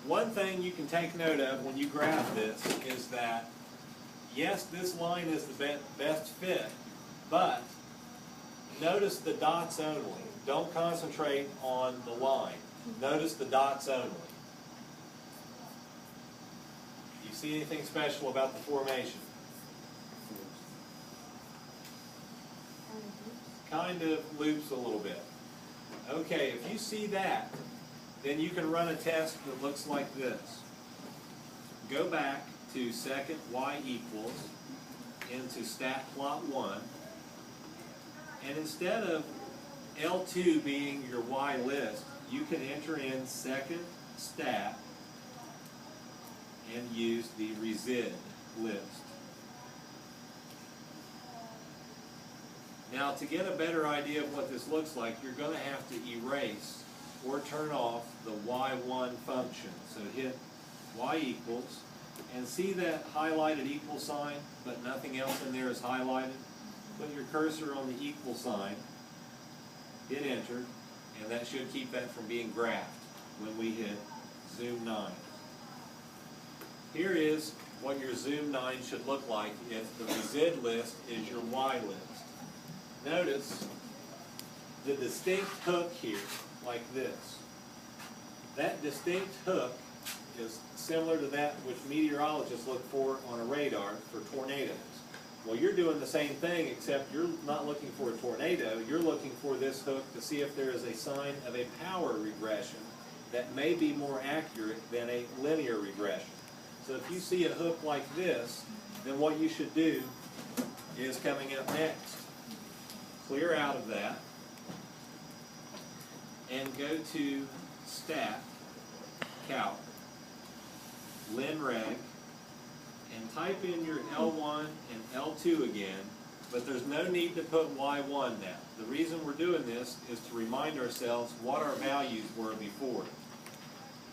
one thing you can take note of when you graph this is that, yes, this line is the best fit, but notice the dots only. Don't concentrate on the line. Notice the dots only. Do you see anything special about the formation? Kind of loops a little bit. Okay, if you see that, then you can run a test that looks like this. Go back to second y equals into stat plot 1, and instead of L2 being your y list, you can enter in second stat and use the resid list. Now, to get a better idea of what this looks like, you're going to have to erase or turn off the y1 function. So hit y equals, and see that highlighted equal sign, but nothing else in there is highlighted? Put your cursor on the equal sign, hit enter, and that should keep that from being graphed when we hit zoom 9. Here is what your zoom 9 should look like if the resid list is your y list. Notice the distinct hook here, like this. That distinct hook is similar to that which meteorologists look for on a radar for tornadoes. Well, you're doing the same thing, except you're not looking for a tornado. You're looking for this hook to see if there is a sign of a power regression that may be more accurate than a linear regression. So if you see a hook like this, then what you should do is coming up next. Clear out of that and go to Stat, Calc, LinReg, and type in your L1 and L2 again, but there's no need to put Y1 now. The reason we're doing this is to remind ourselves what our values were before.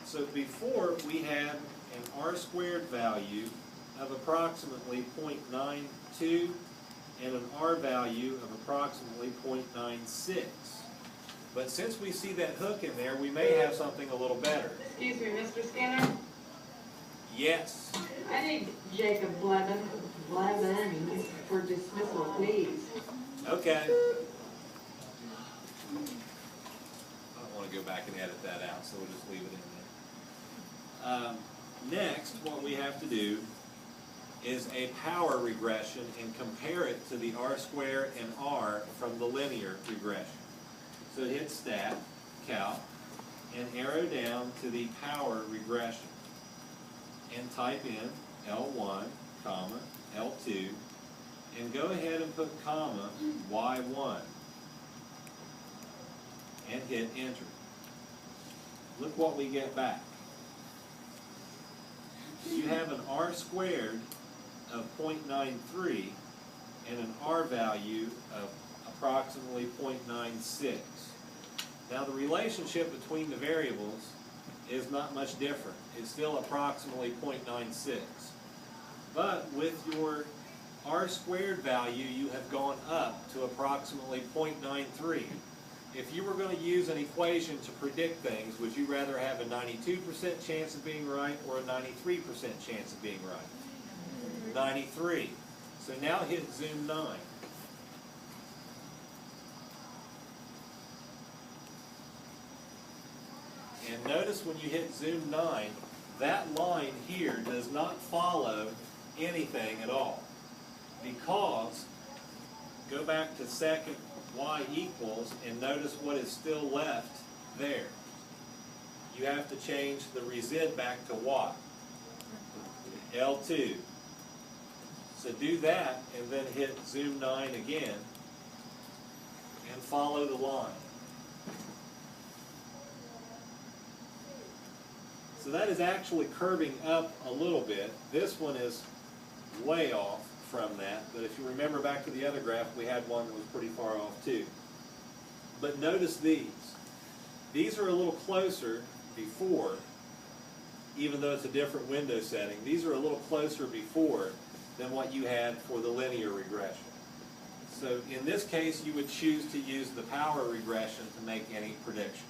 So before we had an R squared value of approximately 0.92 and an R value of approximately 0.96. But since we see that hook in there, we may have something a little better. Excuse me, Mr. Skinner? Yes. I need Jacob Blevin for dismissal, please. Okay. I don't want to go back and edit that out, so we'll just leave it in there. Next, what we have to do is a power regression and compare it to the R squared and R from the linear regression. So hit Stat, Calc, and arrow down to the power regression. And type in L1, comma, L2, and go ahead and put comma Y1, and hit enter. Look what we get back. You have an R squared of 0.93 and an R value of approximately 0.96. Now the relationship between the variables is not much different. It's still approximately 0.96. But with your R squared value, you have gone up to approximately 0.93. If you were going to use an equation to predict things, would you rather have a 92% chance of being right or a 93% chance of being right? 93. So now hit zoom 9. And notice when you hit zoom 9, that line here does not follow anything at all. Because, go back to second y equals and notice what is still left there. You have to change the resid back to what? L2. So do that and then hit zoom 9 again and follow the line. So that is actually curving up a little bit. This one is way off from that, but if you remember back to the other graph, we had one that was pretty far off too. But notice these. These are a little closer before, even though it's a different window setting. These are a little closer before than what you had for the linear regression. So in this case, you would choose to use the power regression to make any prediction.